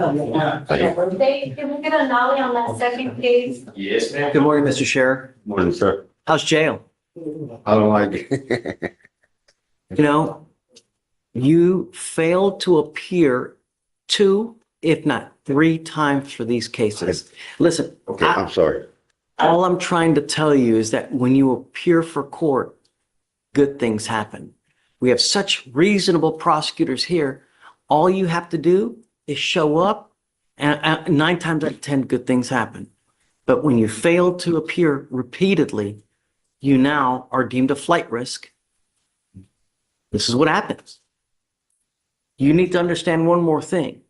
Dave, can we get a nollie on that second case? Yes, ma'am. Good morning, Mr. Sheriff. Morning, sir. How's jail? I don't like it. You know, you failed to appear 2, if not 3 times for these cases. Listen, Okay, I'm sorry. all I'm trying to tell you is that when you appear for court, good things happen. We have such reasonable prosecutors here. All you have to do is show up, and 9 times out of 10, good things happen. But when you fail to appear repeatedly, you now are deemed a flight risk. This is what happens. You need to understand one more thing.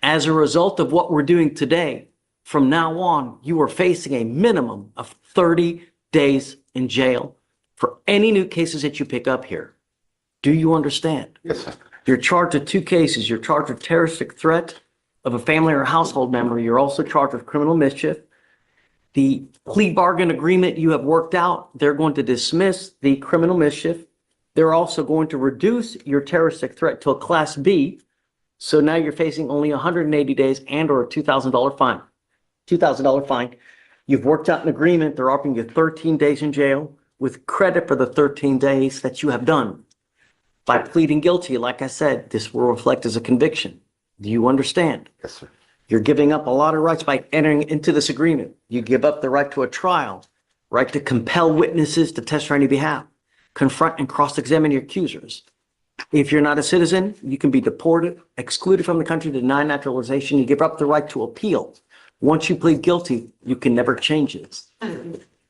As a result of what we're doing today, from now on, you are facing a minimum of 30 days in jail for any new cases that you pick up here. Do you understand? Yes, sir. You're charged with 2 cases. You're charged with terroristic threat of a family or household member. You're also charged with criminal mischief. The plea bargain agreement you have worked out, they're going to dismiss the criminal mischief. They're also going to reduce your terroristic threat to a Class B. So now you're facing only 180 days and or a $2,000 fine. $2,000 fine. You've worked out an agreement. They're offering you 13 days in jail with credit for the 13 days that you have done. By pleading guilty, like I said, this will reflect as a conviction. Do you understand? Yes, sir. You're giving up a lot of rights by entering into this agreement. You give up the right to a trial, right to compel witnesses to testify on your behalf, confront and cross-examine your accusers. If you're not a citizen, you can be deported, excluded from the country, denied naturalization. You give up the right to appeal. Once you plead guilty, you can never change this.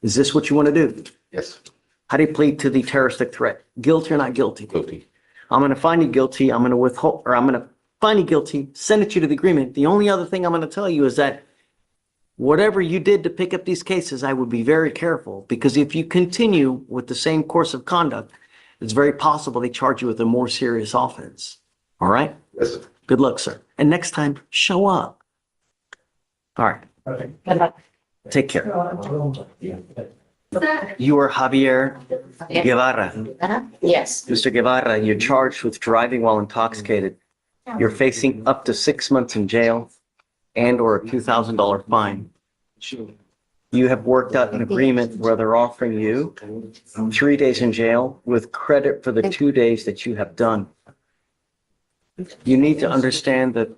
Is this what you want to do? Yes, How do you plead to the terroristic threat? Guilty or not guilty? guilty. I'm going to find you guilty. I'm going to withhold, or I'm going to find you guilty, send it you to the agreement. The only other thing I'm going to tell you is that whatever you did to pick up these cases, I would be very careful, because if you continue with the same course of conduct, it's very possible they charge you with a more serious offense. All right? Yes, sir. Good luck, sir. And next time, show up. All right. Good luck. Take care. You are Javier Guevara. Yes. Mr. Guevara, you're charged with driving while intoxicated. You're facing up to 6 months in jail and or a $2,000 fine. You have worked out an agreement where they're offering you 3 days in jail with credit for the 2 days that you have done. You need to understand that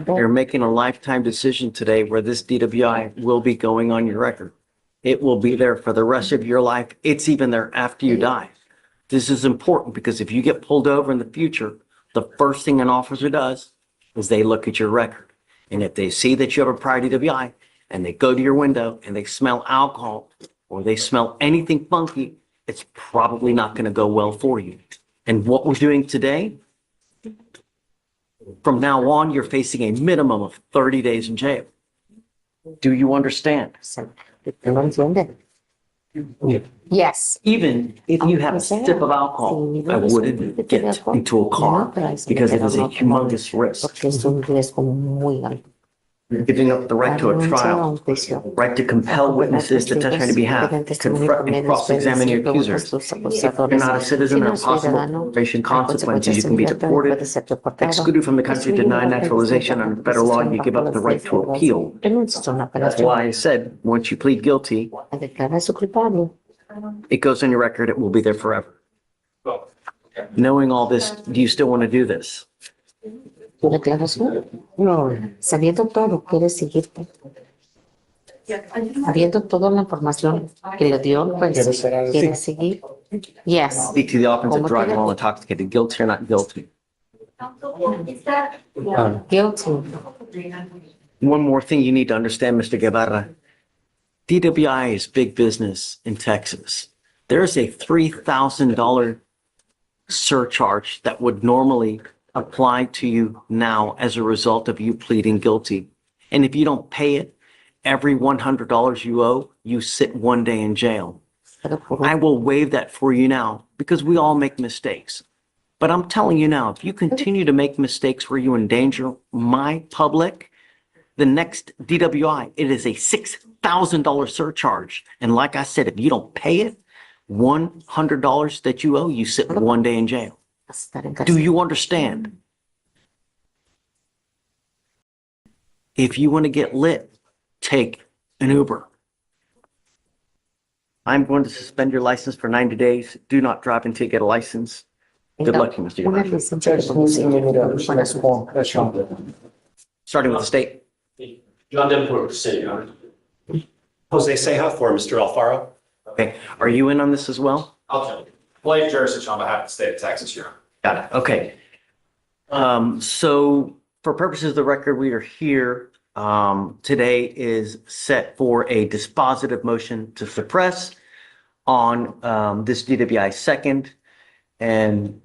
you're making a lifetime decision today where this DWI will be going on your record. It will be there for the rest of your life. It's even there after you die. This is important because if you get pulled over in the future, the first thing an officer does is they look at your record. And if they see that you have a prior DWI and they go to your window and they smell alcohol or they smell anything funky, it's probably not going to go well for you. And what we're doing today, from now on, you're facing a minimum of 30 days in jail. Do you understand? Yes. Even if you have a sip of alcohol, I wouldn't get into a car because it is a humongous risk. You're giving up the right to a trial, right to compel witnesses to testify on your behalf, confront and cross-examine your accusers. If you're not a citizen, there are possible facing consequences. You can be deported, excluded from the country, denied naturalization. Under federal law, you give up the right to appeal. That's why I said, once you plead guilty, it goes on your record. It will be there forever. Knowing all this, do you still want to do this? No. Sabiendo todo, quiere seguir. Habiendo toda la información que le dio, pues quiere seguir. Yes. Speak to the offense of driving while intoxicated, guilty or not guilty. Guilty. One more thing you need to understand, Mr. Guevara. DWI is big business in Texas. There's a $3,000 surcharge that would normally apply to you now as a result of you pleading guilty. And if you don't pay it, every $100 you owe, you sit 1 day in jail. I will waive that for you now because we all make mistakes. But I'm telling you now, if you continue to make mistakes where you endanger my public, the next DWI, it is a $6,000 surcharge. And like I said, if you don't pay it, $100 that you owe, you sit 1 day in jail. Do you understand? If you want to get lit, take an Uber. I'm going to suspend your license for 90 days. Do not drive until you get a license. Good luck to you, Mr. Una Yamamoto. licencia de conducir. Starting with the state. John Davenport, City, Your Honor. Jose Ceja for Mr. Alfaro. Okay. Are you in on this as well? I'll tell you. Blake jurisdiction on behalf of the state of Texas, Your Honor. Got it. Okay. So for purposes of the record, we are here. Today is set for a dispositive motion to suppress on this DWI second. And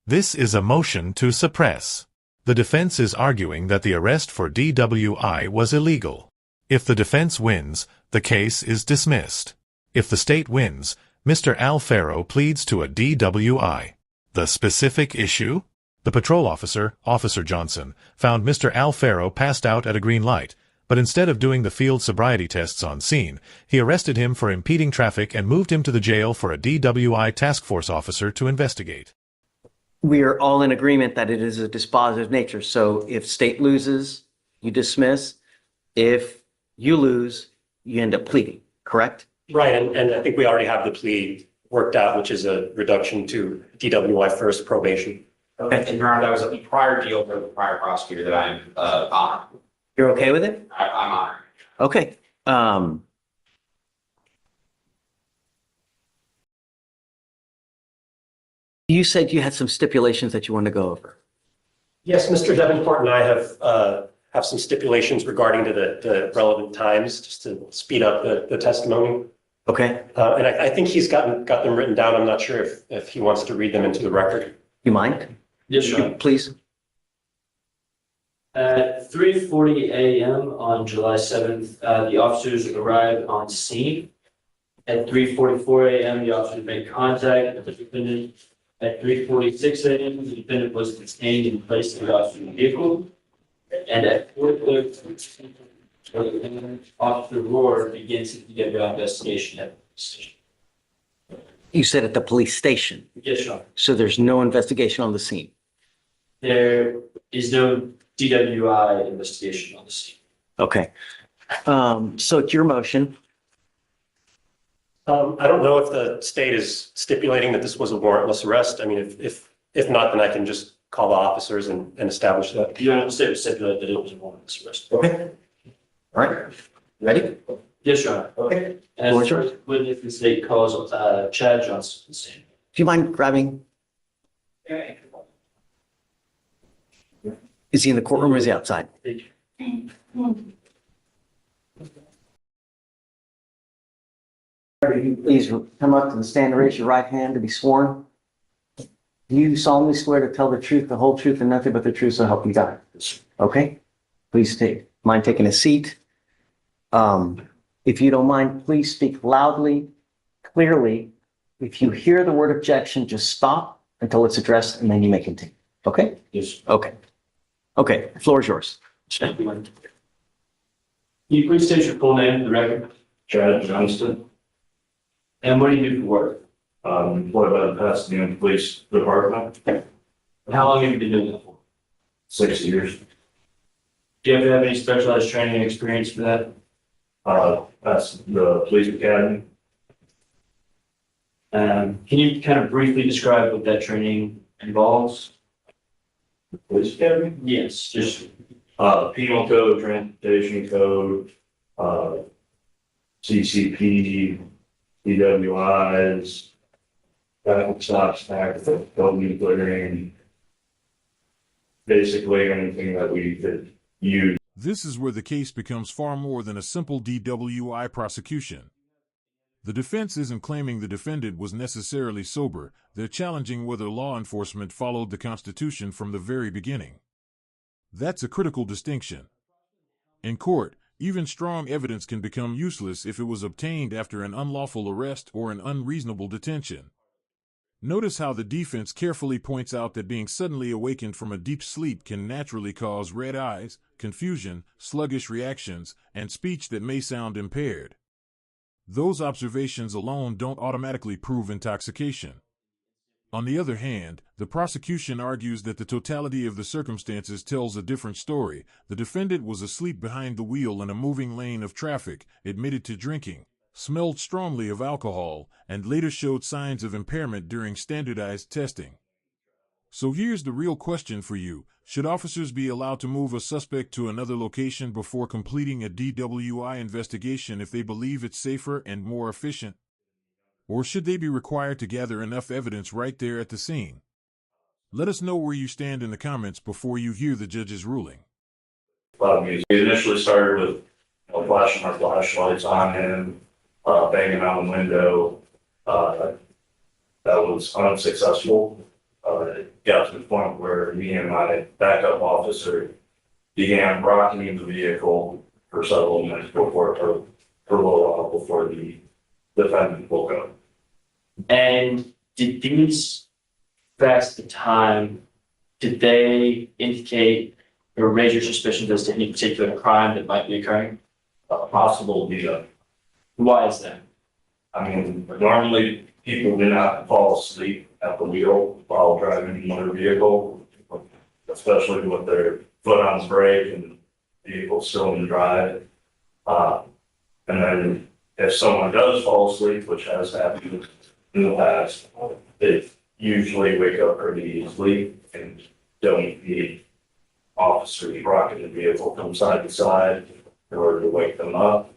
This is a motion to suppress. The defense is arguing that the arrest for DWI was illegal. If the defense wins, the case is dismissed. If the state wins, Mr. Alfaro pleads to a DWI. The specific issue? The patrol officer, Officer Johnson, found Mr. Alfaro passed out at a green light, but instead of doing the field sobriety tests on scene, he arrested him for impeding traffic and moved him to the jail for a DWI task force officer to investigate. we are all in agreement that it is a dispositive nature. So if state loses, you dismiss. If you lose, you end up pleading, correct? Right, and I think we already have the plea worked out, which is a reduction to DWI first probation. Okay. And Your Honor, that was a prior deal for the prior prosecutor that I'm honoring. You're okay with it? I'm honoring. Okay. You said you had some stipulations that you wanted to go over. Yes, Mr. Davenport and I have some stipulations regarding to the relevant times, just to speed up the testimony. Okay. And I think he's got them written down. I'm not sure if he wants to read them into the record. You mind? Yes, Your Honor. Please. At 3:40 a.m. on July 7th, the officers arrived on scene. At 3:44 a.m., the officers made contact with the defendant. At 3:46 a.m., the defendant was detained and placed in the officer's vehicle. And at 4:30, Officer Rohr begins the DWI investigation at the police station. You said at the police station. Yes, Your Honor. So there's no investigation on the scene. There is no DWI investigation on the scene. Okay. So it's your motion. I don't know if the state is stipulating that this was a warrantless arrest. I mean, if not, then I can just call the officers and establish that. Your Honor, the state stipulated that it was a warrantless arrest. Okay. All right. Ready? Yes, Your Honor. Okay. As Floor is yours. witness, the state calls Chad Johnson to the scene. Do you mind grabbing? Is he in the courtroom or is he outside? Please come up to the stand and raise your right hand to be sworn. Do you solemnly swear to tell the truth, the whole truth, and nothing but the truth, so help you God? Okay? Please mind taking a seat. If you don't mind, please speak loudly, clearly. If you hear the word objection, just stop until it's addressed, and then you may continue. Okay? Yes. Okay. Okay, the floor is yours. Thank you. Can you please state your full name for the record? Chad Johnston, And what do you do for work? employed by the Pasadena Police Department, And how long have you been doing that for? 6 years. Do you have any specialized training and experience for that? That's the police academy. Can you kind of briefly describe what that training involves? Police academy? Yes, just Penal code, transportation code, CCP, DWIs, traffic stop snacks, building clearing. Basically anything that we could use. This is where the case becomes far more than a simple DWI prosecution. The defense isn't claiming the defendant was necessarily sober, they're challenging whether law enforcement followed the Constitution from the very beginning. That's a critical distinction. In court, even strong evidence can become useless if it was obtained after an unlawful arrest or an unreasonable detention. Notice how the defense carefully points out that being suddenly awakened from a deep sleep can naturally cause red eyes, confusion, sluggish reactions, and speech that may sound impaired. Those observations alone don't automatically prove intoxication. On the other hand, the prosecution argues that the totality of the circumstances tells a different story. The defendant was asleep behind the wheel in a moving lane of traffic, admitted to drinking, smelled strongly of alcohol, and later showed signs of impairment during standardized testing. So here's the real question for you. Should officers be allowed to move a suspect to another location before completing a DWI investigation if they believe it's safer and more efficient? Or should they be required to gather enough evidence right there at the scene? Let us know where you stand in the comments before you hear the judge's ruling. We initially started with flashing our flashlights on him, banging on the window. That was unsuccessful. It got to the point where me and my backup officer began rocking the vehicle for several minutes before, for a little while before the defendant woke up. And did these facts at the time, did they indicate or raise your suspicions as to any particular crime that might be occurring? Possible lead-up. Why is that? I mean, normally people do not fall asleep at the wheel while driving a motor vehicle, especially with their foot on the brake and the vehicle still in drive. And then if someone does fall asleep, which has happened in the past, they usually wake up pretty easily and don't need officers rocking the vehicle from side to side in order to wake them up.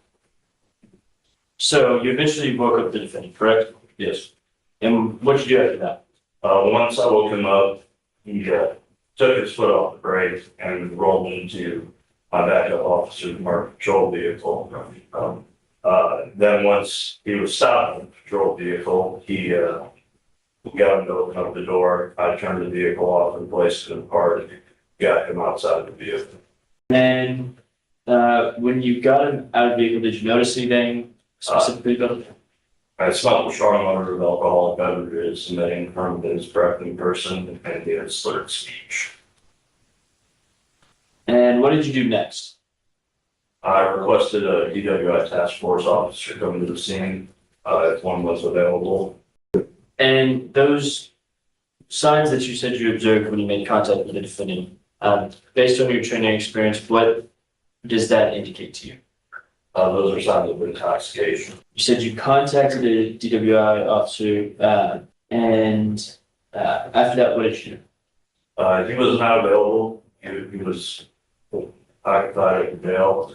So you eventually woke up the defendant, correct? Yes. And what did you do after that? Once I woke him up, he took his foot off the brake and rolled into my backup officer's marked patrol vehicle. Then once he was stopped in the patrol vehicle, he got him to open up the door. I turned the vehicle off and placed it in park, got him outside the vehicle. And when you got him out of the vehicle, did you notice anything specifically about it? I smelled a strong odor of alcoholic beverages emitting from his breath in person, and he had slurred speech. And what did you do next? I requested a DWI task force officer come to the scene if one was available. And those signs that you said you observed when you made contact with the defendant, based on your training experience, what does that indicate to you? Those are signs of intoxication. You said you contacted a DWI officer, and after that, what did you do? He was not available. He was occupied at the jail.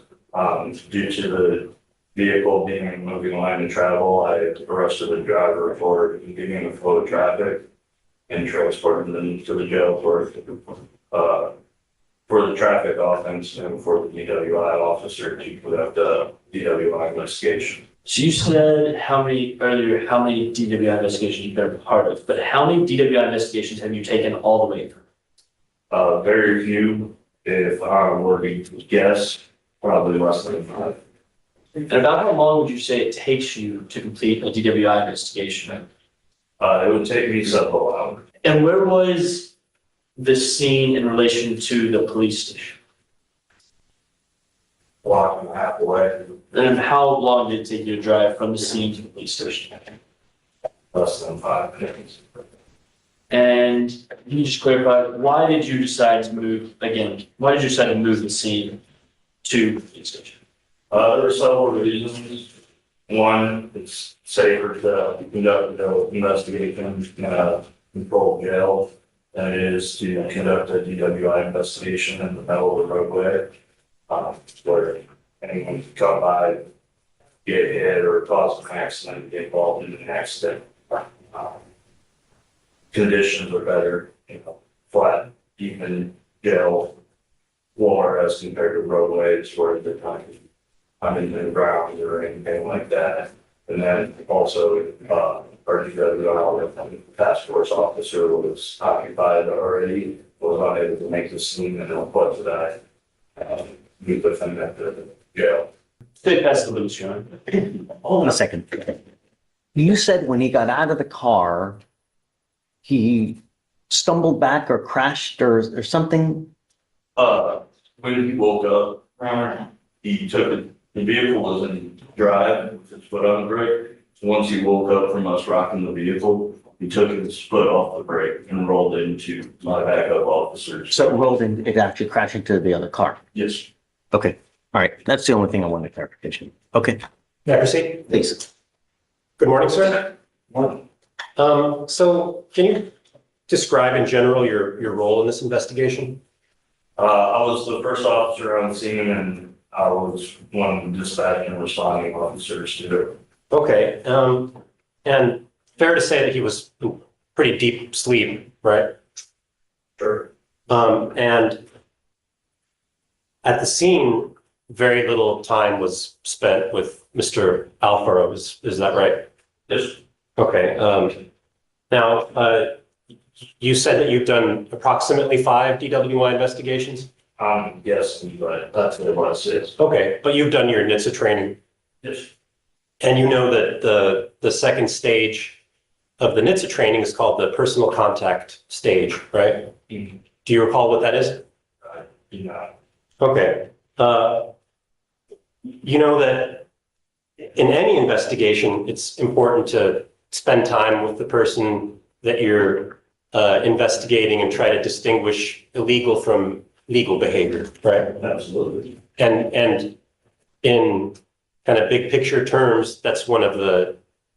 Due to the vehicle being in moving line of travel, I arrested the driver for impeding the flow of traffic and transported them to the jail for the traffic offense and for the DWI officer to conduct a DWI investigation. So you said earlier how many DWI investigations you've been a part of, but how many DWI investigations have you taken all the way through? Very few. If I were to guess, probably less than 5. And about how long would you say it takes you to complete a DWI investigation? It would take me several hours. And where was the scene in relation to the police station? Block and a half away. And how long did it take you to drive from the scene to the police station? Less than 5 minutes. And can you just clarify, why did you decide to move the scene to the police station? There are several reasons. One, it's safer to conduct an investigation in a controlled jail than it is to conduct a DWI investigation in the middle of the roadway, where anyone can come by, get hit, or cause an accident, get involved in an accident. Conditions are better, flat, even jail floor as compared to roadways where they're kind of in the ground or anything like that. And then also, our DWI task force officer was occupied already, was unable to make the scene, and unfortunately, we put them at the jail. Stay past the loose, John. Hold on a second. You said when he got out of the car, he stumbled back or crashed or something? When he woke up, he took it. The vehicle was in drive with his foot on the brake. So once he woke up from us rocking the vehicle, he took his foot off the brake and rolled into my backup officer. So it rolled in, it actually crashed into the other car. Yes. Okay, all right. That's the only thing I wanted clarification. Okay, May I proceed? please. Good morning, sir. So can you describe in general your role in this investigation? I was the first officer on the scene and I was one of the dispatch and responding officers to it. Okay, and fair to say that he was in pretty deep sleep, right? Sure. And at the scene, very little time was spent with Mr. Alfaro, is that right? Yes. Okay, now, you said that you've done approximately 5 DWI investigations? Yes, but that's what it was. Yes. Okay, but you've done your NHTSA training, Yes. and you know that the second stage of the NHTSA training is called the personal contact stage, right? Mhm. Do you recall what that is? I do not. Okay. You know that in any investigation, it's important to spend time with the person that you're investigating and try to distinguish illegal from legal behavior, right? Absolutely. And in kind of big picture terms, that's one of the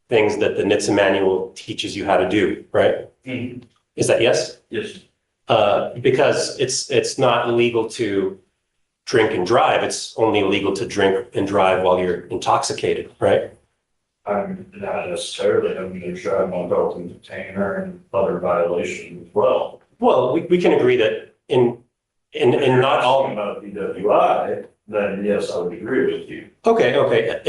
things that the NHTSA manual teaches you how to do, right? Mhm. Is that yes? Yes. Because it's not illegal to drink and drive. It's only illegal to drink and drive while you're intoxicated, right? I'm not necessarily, I'm going to drive my belt and container and other violations as well. Well, we can agree that in not all. About DWI, then yes, I would agree with you. Okay.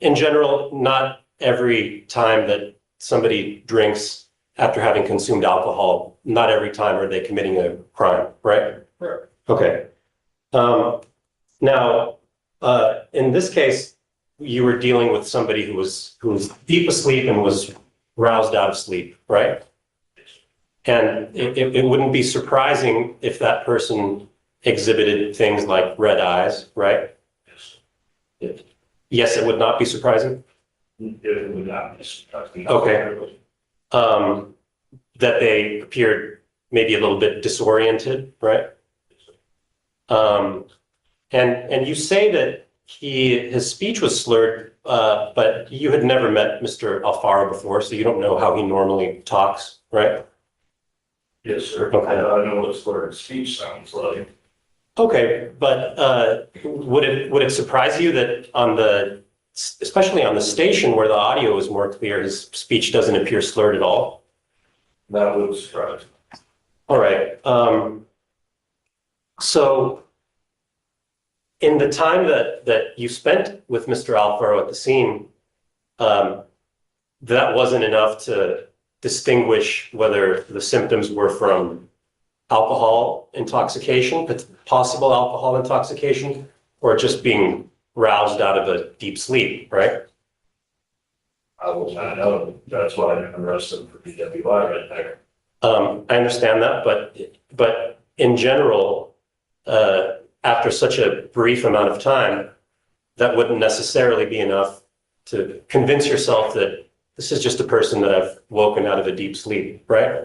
In general, not every time that somebody drinks after having consumed alcohol, not every time are they committing a crime, right? Correct. Okay. Now, in this case, you were dealing with somebody who was deep asleep and was roused out of sleep, right? And it wouldn't be surprising if that person exhibited things like red eyes, right? Yes. Yes, it would not be surprising. It would not be surprising. Okay. That they appeared maybe a little bit disoriented, right? And you say that his speech was slurred, but you had never met Mr. Alfaro before, so you don't know how he normally talks, right? Yes, sir. Okay. I know what slurred speech sounds like. Okay, but would it surprise you that especially on the station where the audio is more clear, his speech doesn't appear slurred at all? That would surprise me. All right. So in the time that you spent with Mr. Alfaro at the scene, that wasn't enough to distinguish whether the symptoms were from alcohol intoxication, possible alcohol intoxication, or just being roused out of a deep sleep, right? I will not know. That's why I'm arrested for DWI right there. I understand that, but in general, after such a brief amount of time, that wouldn't necessarily be enough to convince yourself that this is just a person that I've woken out of a deep sleep, right?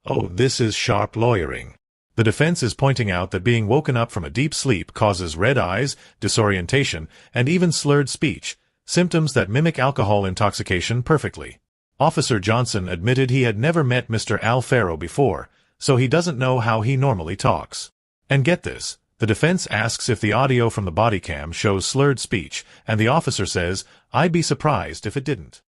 Oh, this is sharp lawyering. The defense is pointing out that being woken up from a deep sleep causes red eyes, disorientation, and even slurred speech, symptoms that mimic alcohol intoxication perfectly. Officer Johnson admitted he had never met Mr. Alfaro before, so he doesn't know how he normally talks. And get this, the defense asks if the audio from the body cam shows slurred speech, and the officer says, "I'd be surprised if it didn't."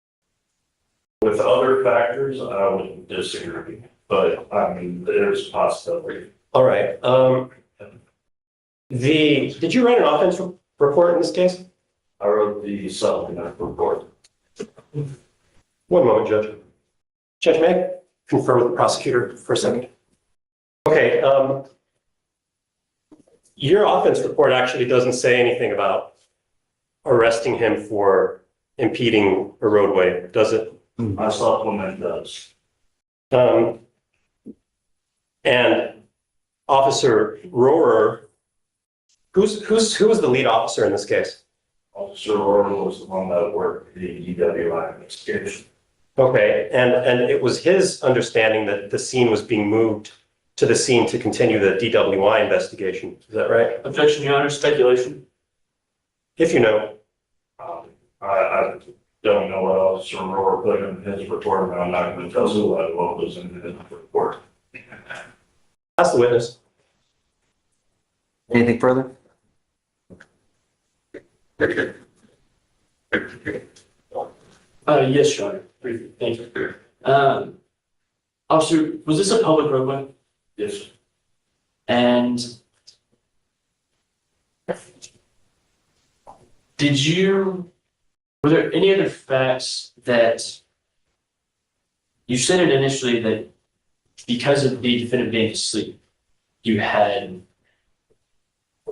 With other factors, I would disagree, but I mean, there's a possibility. All right. Did you write an offense report in this case? I wrote the supplement report. One moment, Judge. Judge, may I confer with the prosecutor for a second? Okay. Your offense report actually doesn't say anything about arresting him for impeding a roadway, does it? My supplement does. And Officer Rohrer, who was the lead officer in this case? Officer Orwell was the one that worked the DWI investigation. Okay, and it was his understanding that the scene was being moved to the scene to continue the DWI investigation. Is that right? Objection, Your Honor, speculation. If you know. I don't know what else Aurora put in his report, but I'm not going to tell you what was in his report. Ask the witness. Anything further? Yes, Your Honor, briefly, thank you. Officer, was this a public roadway? Yes. And were there any other facts that you said it initially that because of the defendant being asleep, you had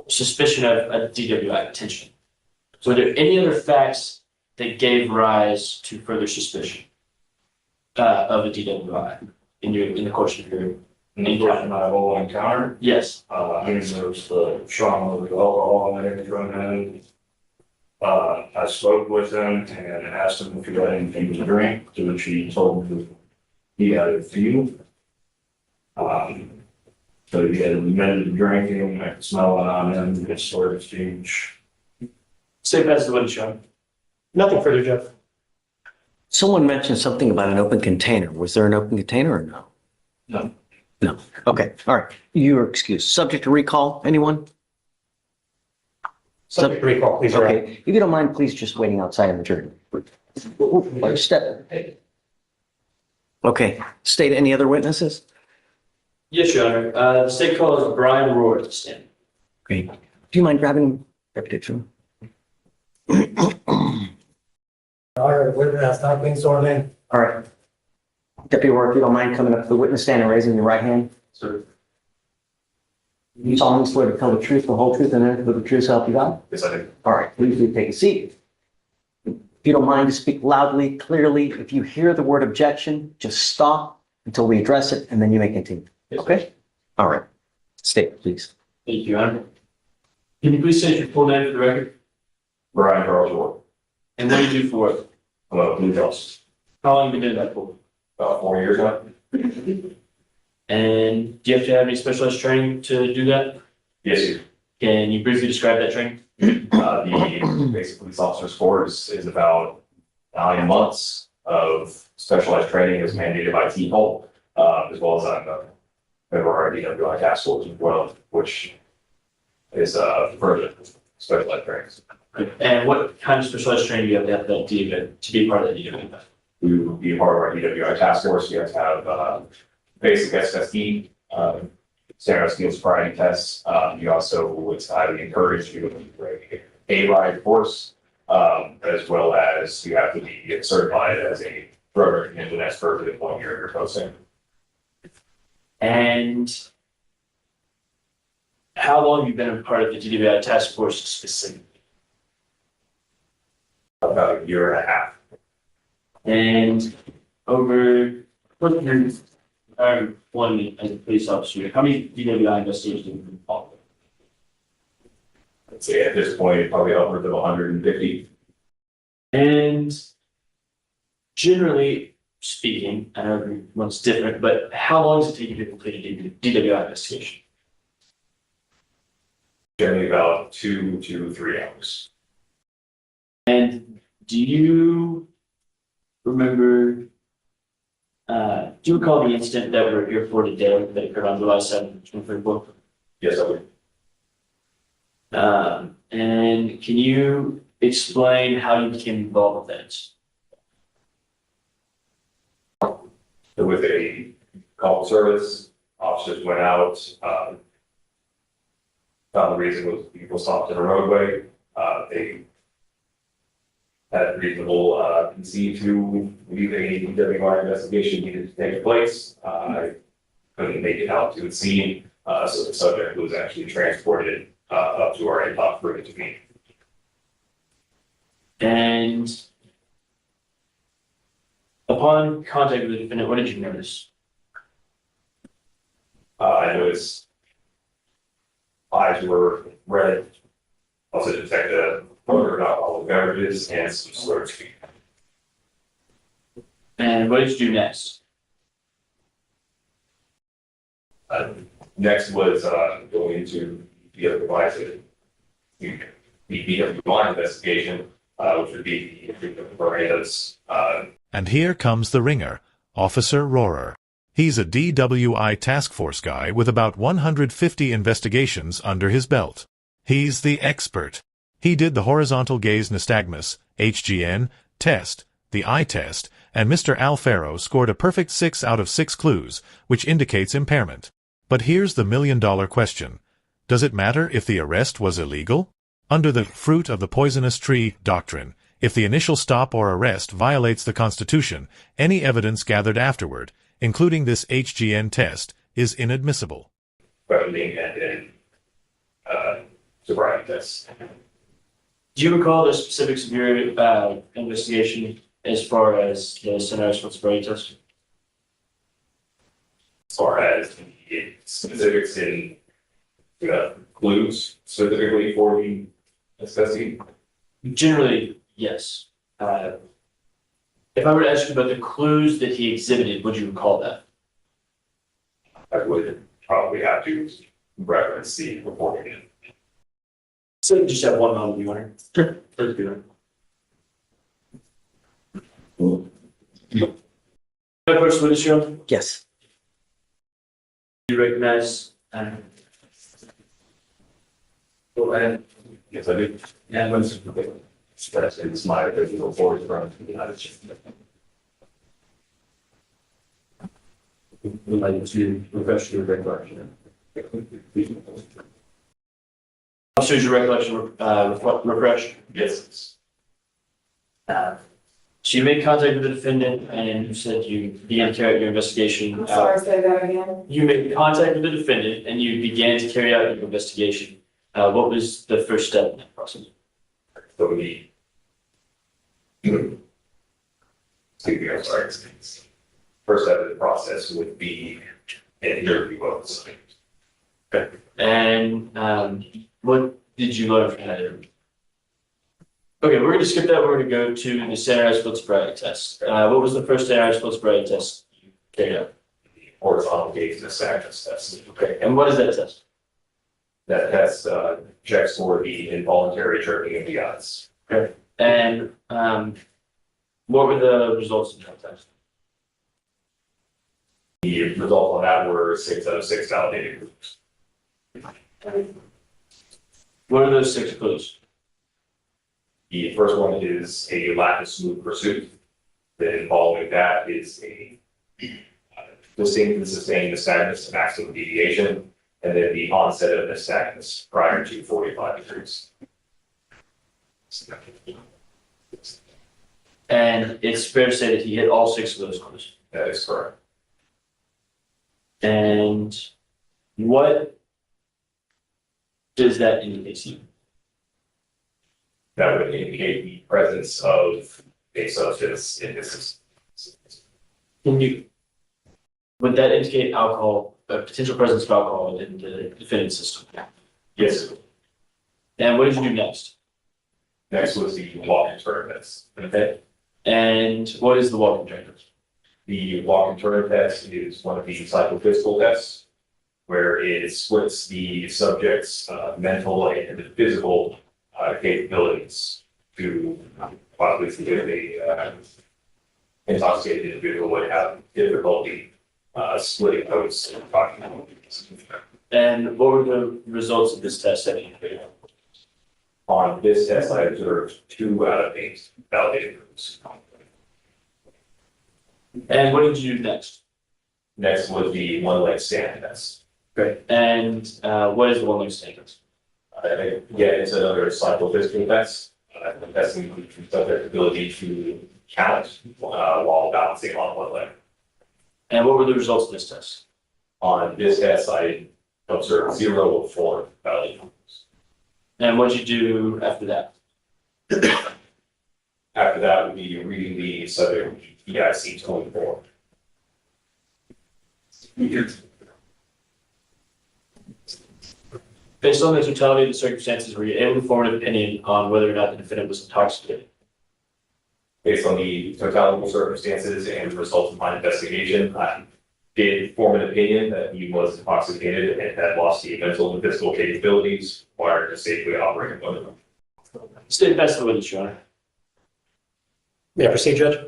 suspicion of a DWI potential? Were there any other facts that gave rise to further suspicion of a DWI in the course of your My whole encounter, Yes. I mean, there was the strong of alcohol and everything from him. I spoke with him and asked him if he had anything to drink, to which he told me he had a few. So he had admitted drinking, I could smell it on him, his sort of speech. Stay past the witness, Your Honor. Nothing further, Jeff. Someone mentioned something about an open container. Was there an open container or no? No. No. Okay. All right. You're excused. Subject to recall, anyone? Subject to recall, please. Your Honor. Okay. If you don't mind, please just waiting outside in the jury. Step. Okay. State any other witnesses? Yes, Your Honor. The state calls Brian Rohr to stand. Great. Do you mind grabbing reputation? All right, witness, not being sworn in. All right. Deputy Rohr, if you don't mind coming up to the witness stand and raising your right hand. Sir. You solemnly swear to tell the truth, the whole truth, and nothing but the truth, so help you God? Yes, I do. All right, please do take a seat. If you don't mind to speak loudly, clearly, if you hear the word objection, just stop until we address it, and then you may continue. Okay? All right. State, please. Thank you, Your Honor. Can you please state your full name for the record? Brian Charles Ward. And what do you do for work? I'm a police officer. How long have you been doing that for? About 4 years now. And do you have to have any specialized training to do that? Yes, sir. Can you briefly describe that training? The basic police officer's course is about 9 months of specialized training as mandated by TPOL, as well as I'm a member of our DWI task force as well, which is further specialized trainings. And what kind of specialized training do you have to have that to be part of the DWI? To be a part of our DWI task force, you have to have basic SSD, standard skills sobriety tests. You also, it's highly encouraged you to a ride course, as well as you have to be certified as a drug recognition expert to the point you're posting. And how long have you been a part of the DWI task force specifically? About a year and a half. And over what years, one as a police officer, how many DWI investigations have you been involved with? I'd say at this point, probably upwards of 150. And generally speaking, I know everyone's different, but how long does it take you to complete a DWI investigation? Generally about 2 to 3 hours. And do you remember, do you recall the incident that we're here for today that occurred on July 7th, 2024? Yes, I would. And can you explain how you became involved with that? With a call service, officers went out, found the reason was people stopped in a roadway. They had reasonable conceit to believe a DWI investigation needed to take place. I couldn't make it out to the scene, so the subject was actually transported up to our impound room to meet. And upon contact with the defendant, what did you notice? I noticed eyes were red. Also detected odor of alcoholic beverages and some slurred speech. And what did you do next? Next was going into the other device, the BWI investigation, which would be the Miranda's. And here comes the ringer, Officer Rohrer. He's a DWI task force guy with about 150 investigations under his belt. He's the expert. He did the horizontal gaze nystagmus, HGN, test, the eye test, and Mr. Alfaro scored a perfect 6 out of 6 clues, which indicates impairment. But here's the million-dollar question. Does it matter if the arrest was illegal? Under the fruit of the poisonous tree doctrine, if the initial stop or arrest violates the Constitution, any evidence gathered afterward, including this HGN test, is inadmissible. Voting and then sobriety tests. Do you recall the specifics of your investigation as far as the center sobriety test? As far as the specifics in clues specifically for the assessing? Generally, yes. If I were to ask you about the clues that he exhibited, would you recall that? I would probably have to reference the reporting. So you just have one moment, you want to? Sure. Let's do that. First witness, you Yes. you recognize? Go ahead. Yes, I do. And It's my original report from the United States. would like to refresh your recollection. Officers, your recollection refresh? Yes. So you made contact with the defendant and you said you began to carry out your investigation. I'm sorry, say that again. You made contact with the defendant and you began to carry out your investigation. What was the first step in that process? So the I'm sorry. First step of the process would be an interview of the site. Okay. And what did you learn from that interview? Okay, we're going to skip that. We're going to go to the standardized split sobriety test. What was the first standardized split sobriety test you carried out? The horizontal gaze nystagmus test. Okay, and what is that test? That test checks for the involuntary jerking of the eyes. Okay. And what were the results of that test? The result on that were 6 out of 6 validated groups. What are those 6 clues? The first one is a lack of smooth pursuit. Then following that is a distinct and sustained nystagmus to maximum deviation, and then the onset of nystagmus prior to 45 degrees. And it's fair to say that he hit all 6 of those clues. That is correct. And what does that indicate to you? That would indicate the presence of a substance in this. Would that indicate alcohol, a potential presence of alcohol in the defendant's system? Yes. And what did you do next? Next was the walk and turn test. Okay. And what is the walk and turn test? The walk and turn test is one of the psychophysical tests where it splits the subject's mental and physical capabilities to possibly give a intoxicated individual would have difficulty splitting those. And what were the results of this test? On this test, I observed 2 out of 8 validated groups. And what did you do next? Next was the one-leg stand test. Great. And what is the one-leg stand test? Again, it's another psychophysical test. Testing the subject's ability to count while balancing on one leg. And what were the results of this test? On this test, I observed 0 of 4 validated groups. And what did you do after that? After that would be reading the subject EIC 24. Based on the totality of the circumstances, were you able to form an opinion on whether or not the defendant was intoxicated? Based on the totality of circumstances and the results of my investigation, I did form an opinion that he was intoxicated and had lost the mental and physical capabilities required to safely operate a motor. State best of witness, Your Honor. May I proceed, Judge?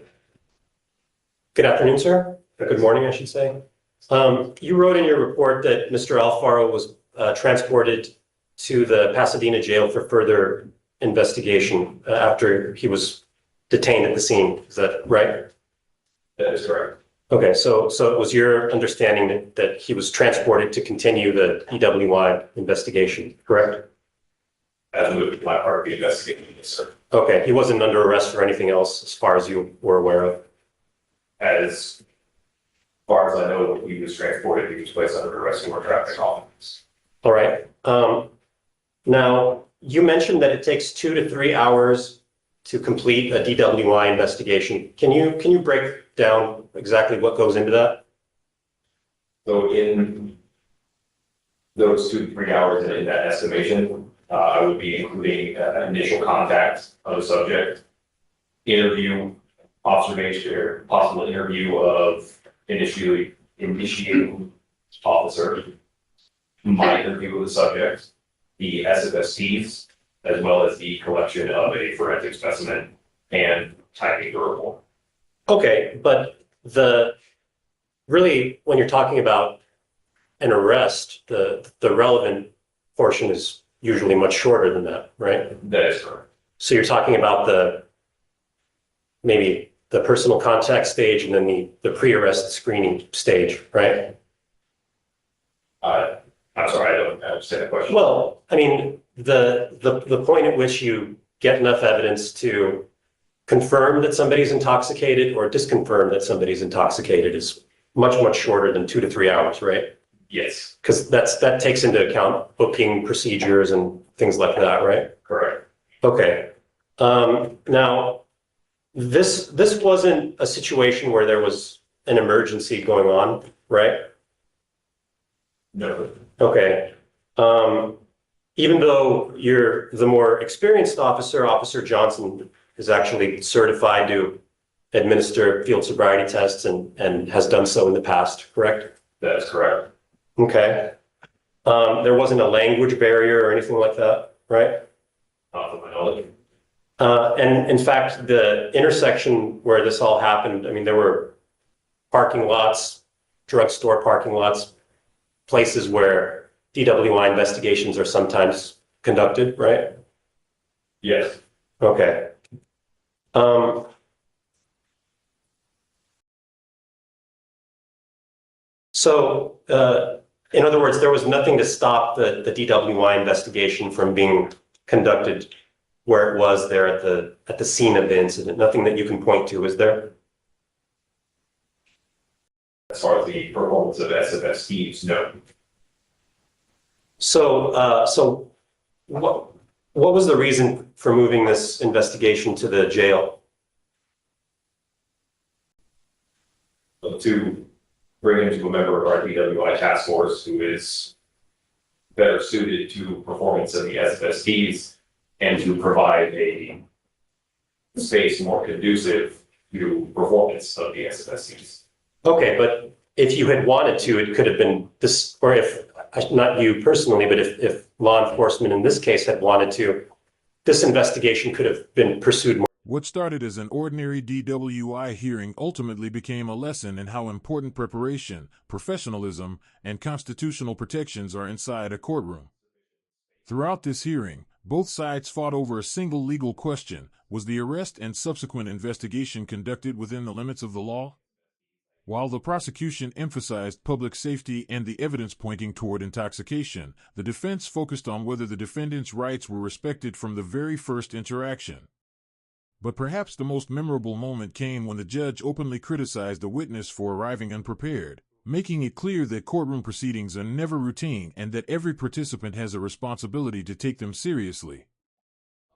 Good afternoon, sir. Or good morning, I should say. You wrote in your report that Mr. Alfaro was transported to the Pasadena jail for further investigation after he was detained at the scene. Is that right? That is correct. Okay, so it was your understanding that he was transported to continue the EWI investigation, correct? That would be my part of the investigation, yes, sir. Okay, he wasn't under arrest or anything else as far as you were aware of? As far as I know, he was transported, he was placed under arrest for traffic offense. All right. Now, you mentioned that it takes 2 to 3 hours to complete a DWI investigation. Can you break down exactly what goes into that? So in those 2 to 3 hours in that estimation, I would be including initial contact of the subject, interview, observation, or possible interview of initiating officer, my interview with the subject, the SFSTs, as well as the collection of a forensic specimen and typing the report. Okay, but really, when you're talking about an arrest, the relevant portion is usually much shorter than that, right? That is correct. So you're talking about maybe the personal contact stage and then the pre-arrest screening stage, right? I'm sorry, I don't understand the question. Well, I mean, the point at which you get enough evidence to confirm that somebody's intoxicated or disconfirm that somebody's intoxicated is much, much shorter than 2 to 3 hours, right? Yes, Because that takes into account booking procedures and things like that, right? correct. Okay. Now, this wasn't a situation where there was an emergency going on, right? No, Okay. Even though you're the more experienced officer, Officer Johnson is actually certified to administer field sobriety tests and has done so in the past, correct? that is correct. Okay. There wasn't a language barrier or anything like that, right? Not to my knowledge. And in fact, the intersection where this all happened, I mean, there were parking lots, drugstore parking lots, places where DWI investigations are sometimes conducted, right? Yes, Okay. So, in other words, there was nothing to stop the DWI investigation from being conducted where it was there at the scene of the incident. Nothing that you can point to, is there? as far as the performance of SFS teams, no. So what was the reason for moving this investigation to the jail? To bring him to a member of our DWI task force who is better suited to performance of the SFSTs and to provide a space more conducive to performance of the SFSTs. Okay, but if you had wanted to, it could have been this, or if, not you personally, but if law enforcement in this case had wanted to, this investigation could have been pursued more. What started as an ordinary DWI hearing ultimately became a lesson in how important preparation, professionalism, and constitutional protections are inside a courtroom. Throughout this hearing, both sides fought over a single legal question: was the arrest and subsequent investigation conducted within the limits of the law? While the prosecution emphasized public safety and the evidence pointing toward intoxication, the defense focused on whether the defendant's rights were respected from the very first interaction. But perhaps the most memorable moment came when the judge openly criticized a witness for arriving unprepared, making it clear that courtroom proceedings are never routine and that every participant has a responsibility to take them seriously.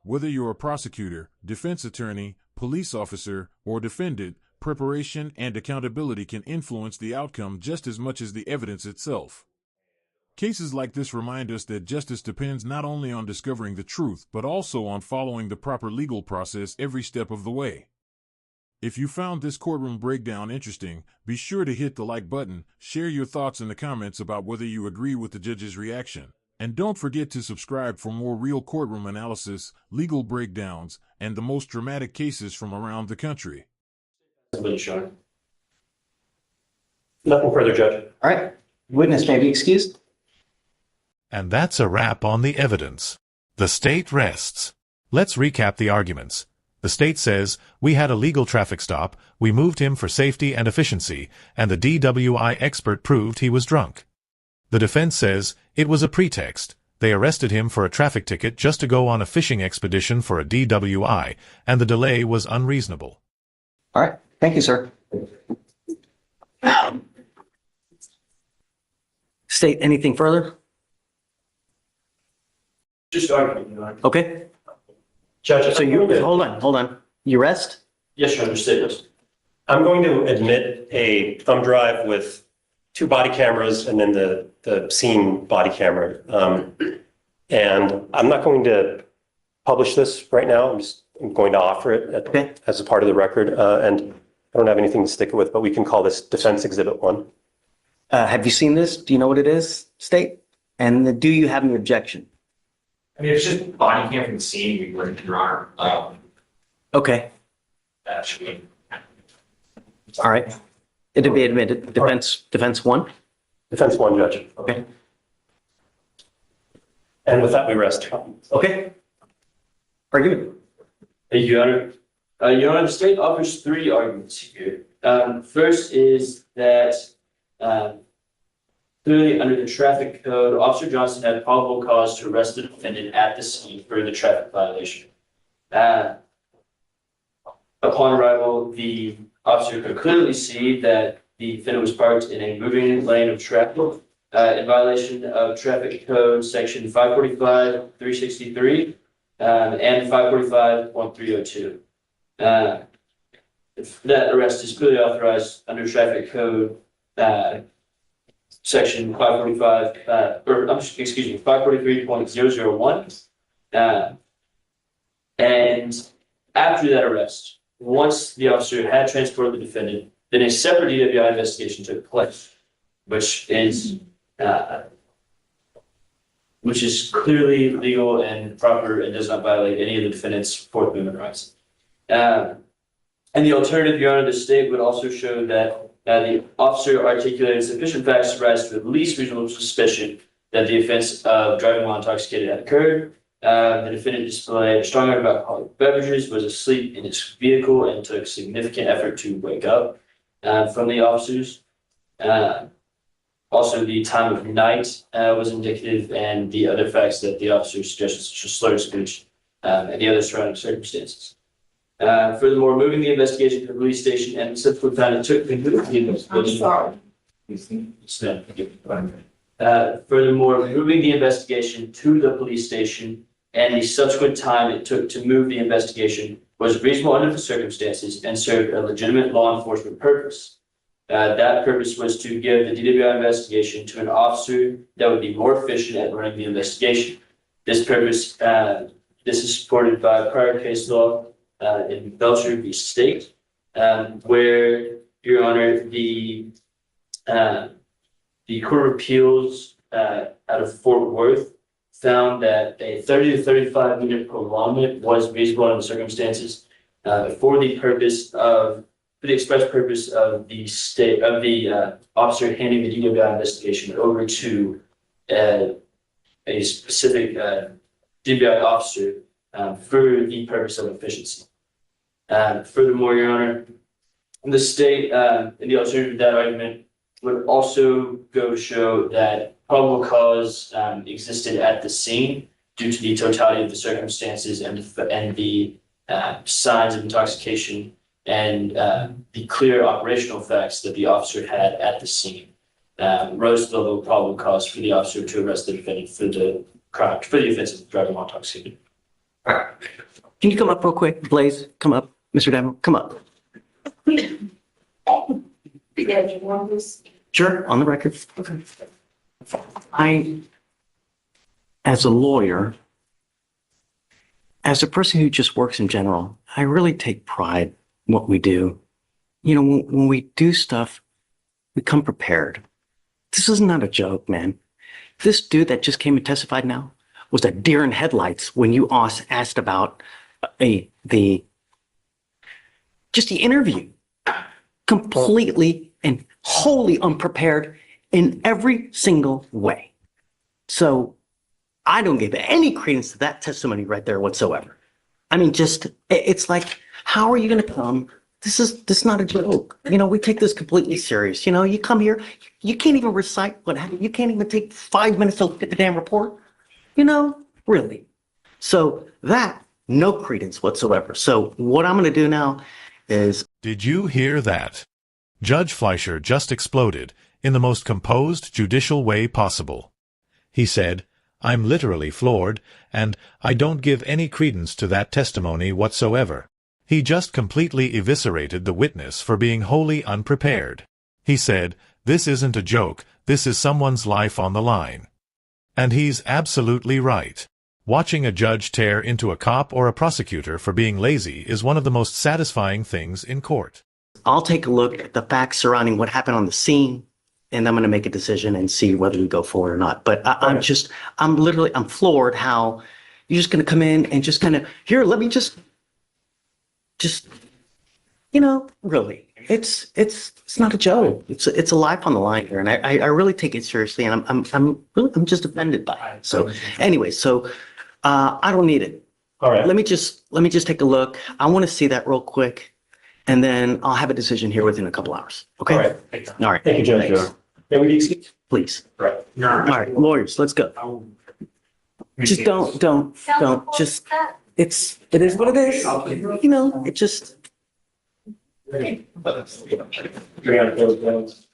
Whether you're a prosecutor, defense attorney, police officer, or defendant, preparation and accountability can influence the outcome just as much as the evidence itself. Cases like this remind us that justice depends not only on discovering the truth, but also on following the proper legal process every step of the way. If you found this courtroom breakdown interesting, be sure to hit the like button, share your thoughts in the comments about whether you agree with the judge's reaction, and don't forget to subscribe for more real courtroom analysis, legal breakdowns, and the most dramatic cases from around the country. Nothing further, Judge. All right. Witness may be excused. And that's a wrap on the evidence. The state rests. Let's recap the arguments. The state says, we had a legal traffic stop, we moved him for safety and efficiency, and the DWI expert proved he was drunk. The defense says, it was a pretext. They arrested him for a traffic ticket just to go on a fishing expedition for a DWI, and the delay was unreasonable. All right. Thank you, sir. State anything further? Just arguing, Your Honor. Okay. Judge, So hold on. You rest? Yes, Your Honor, statement. I'm going to admit a thumb drive with 2 body cameras and then the scene body camera. And I'm not going to publish this right now. I'm going to offer it as a part of the record. And I don't have anything to stick it with, but we can call this Defense Exhibit 1. Have you seen this? Do you know what it is, State? And do you have any objection? I mean, it's just body cam from the scene, we were, Your Honor. Okay. That should be. All right. It'll be admitted. Defense 1? Defense 1, Judge. Okay. And with that, we rest. Okay. Argument. Thank you, Your Honor. Your Honor, the state offers 3 arguments here. First is that clearly under the traffic code, Officer Johnson had probable cause to arrest the defendant at the scene for the traffic violation. Upon arrival, the officer could clearly see that the defendant was parked in a moving lane of traffic in violation of traffic code section 545-363 and 545.302. That arrest is clearly authorized under traffic code section 543.001. And after that arrest, once the officer had transported the defendant, then a separate DWI investigation took place, which is clearly legal and proper and does not violate any of the defendant's Fourth Amendment rights. And the alternative, Your Honor, the state would also show that the officer articulated sufficient facts to rise to at least reasonable suspicion that the offense of driving while intoxicated had occurred. The defendant displayed a strong odor of alcoholic beverages, was asleep in his vehicle, and took significant effort to wake up from the officers. Also, the time of night was indicative, and the other facts that the officer suggested, such as slurred speech and the other surrounding circumstances. Furthermore, moving the investigation to the police station and subsequent time it took to conclude the investigation. Furthermore, moving the investigation to the police station and the subsequent time it took to move the investigation was reasonable under the circumstances and served a legitimate law enforcement purpose. That purpose was to give the DWI investigation to an officer that would be more efficient at running the investigation. This purpose, this is supported by prior case law in Belcher v. State, where, Your Honor, the Court of Appeals out of Fort Worth found that a 30 to 35 minute prolongment was reasonable under the circumstances for the express purpose of the officer handing the DWI investigation over to a specific DWI officer for the purpose of efficiency. Furthermore, Your Honor, the state in the alternative to that argument would also go to show that probable cause existed at the scene due to the totality of the circumstances and the signs of intoxication and the clear operational facts that the officer had at the scene rose to the level of probable cause for the officer to arrest the defendant for the crime, for the offense of driving while intoxicated. Can you come up real quick, Blaze? Come up. Mr. Demo, come up. Sure, on the record. Okay. As a lawyer, as a person who just works in general, I really take pride what we do. You know, when we do stuff, we come prepared. This is not a joke, man. This dude that just came and testified now was a deer in headlights when you asked about the interview. Completely and wholly unprepared in every single way. So I don't give any credence to that testimony right there whatsoever. I mean, it's like, how are you going to come? This is not a joke. You know, we take this completely serious. You know, you come here, you can't even recite what happened. You can't even take 5 minutes to look at the damn report. You know, really. So that, no credence whatsoever. So what I'm going to do now is... Did you hear that? Judge Fleischer just exploded in the most composed judicial way possible. He said, "I'm literally floored, and I don't give any credence to that testimony whatsoever." He just completely eviscerated the witness for being wholly unprepared. He said, "This isn't a joke, this is someone's life on the line." And he's absolutely right. Watching a judge tear into a cop or a prosecutor for being lazy is one of the most satisfying things in court. I'll take a look at the facts surrounding what happened on the scene, and I'm going to make a decision and see whether we go forward or not. But I'm floored how you're just going to come in and just kind of, here, let me just, you know, really, it's not a joke. It's a life on the line here. And I really take it seriously, and I'm just offended by it. So anyway, I don't need it. All right. Let me just take a look. I want to see that real quick, and then I'll have a decision here within a couple hours. Okay? All right. All right. Thank you, Judge. Thanks. May we be excused? Please. Right. All right, lawyers, let's go. Just don't, just, it is what it is. You know, it just. Ready? Three on those.